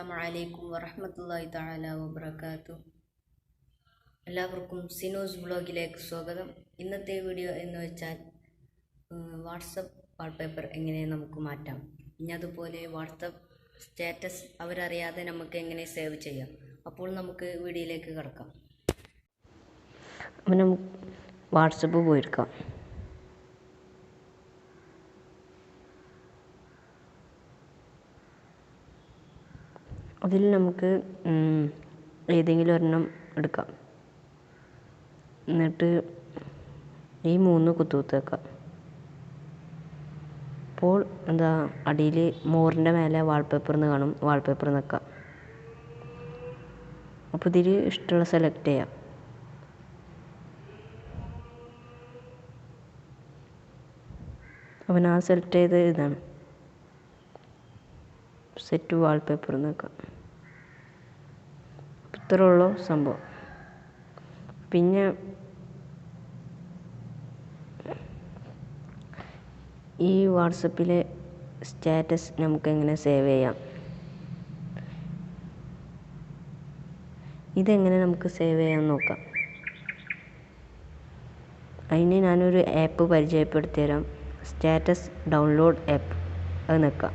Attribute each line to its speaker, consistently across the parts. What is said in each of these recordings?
Speaker 1: അസ്സലാമലൈക്കും വറഹ്മത്തുള്ളാഹി തആല വബറകാതുഹു. എല്ലാവർക്കും സിനോസ് വ്ളോഗിലേക്ക് സ്വാഗതം. ഇന്നത്തെ വീഡിയോ എന്ന് വെച്ചാൽ വാട്സപ്പ് വാൾപേപ്പർ എങ്ങനെ നമുക്ക് മാറ്റാം, ഇനി അതുപോലെ വാട്സപ്പ് സ്റ്റാറ്റസ് അവരറിയാതെ നമുക്ക് എങ്ങനെ സേവ് ചെയ്യാം. അപ്പോൾ നമുക്ക് വീഡിയോയിലേക്ക് കിടക്കാം.
Speaker 2: അപ്പം നമുക്ക് വാട്സപ്പ് പോയിരിക്കാം. അതിൽ നമുക്ക് ഏതെങ്കിലും ഒരെണ്ണം എടുക്കാം. എന്നിട്ട് ഈ 3 കുത്തുകുത്തേക്കാം. അപ്പോൾ അടിയിൽ മോറിൻ്റെ മേലെ വാൾപേപ്പർ എന്ന് കാണും, വാൾപേപ്പർ നിൽക്കാം. അപ്പോൾ ഇതിൽ ഇഷ്ടമുള്ള സെലക്ട് ചെയ്യാം. അപ്പോൾ ഞാൻ സെലക്ട് ചെയ്ത ഇതാണ്, സെറ്റ് വാൾപേപ്പർ നോക്കാം. ഇത്രേ ഉള്ളൂ സംഭവം. പിന്നെ ഈ വാട്സപ്പിലെ സ്റ്റാറ്റസ് നമുക്ക് എങ്ങനെ സേവ് ചെയ്യാം, ഇതെങ്ങനെ നമുക്ക് സേവ് ചെയ്യാൻ നോക്കാം. അതിന് ഞാനൊരു ആപ്പ് പരിചയപ്പെടുത്തി തരാം. സ്റ്റാറ്റസ് ഡൗൺലോഡ് ആപ്പ്, അത് നിൽക്കാം.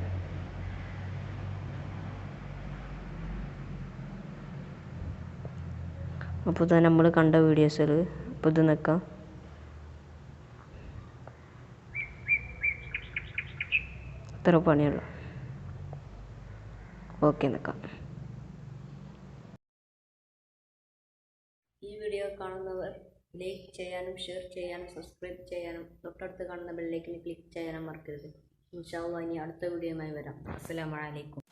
Speaker 2: അപ്പോൾ ഇതാ നമ്മൾ കണ്ട വീഡിയോസിൽ ഇപ്പോൾ ഇത് നിൽക്കാം. ഇത്ര പണിയുള്ളൂ. ഓക്കെ, നിൽക്കാം.
Speaker 1: ഈ വീഡിയോ കാണുന്നവർ ലൈക്ക് ചെയ്യാനും ഷെയർ ചെയ്യാനും സബ്സ്ക്രൈബ് ചെയ്യാനും തൊട്ടടുത്ത് കാണുന്ന ബെല്ലൈക്കനിൽ ക്ലിക്ക് ചെയ്യാനും മറക്കരുത്. ഇൻഷാ അല്ലാഹ് ഇനി അടുത്ത വീഡിയോയുമായി വരാം. അസ്സലാമു അലൈക്കും.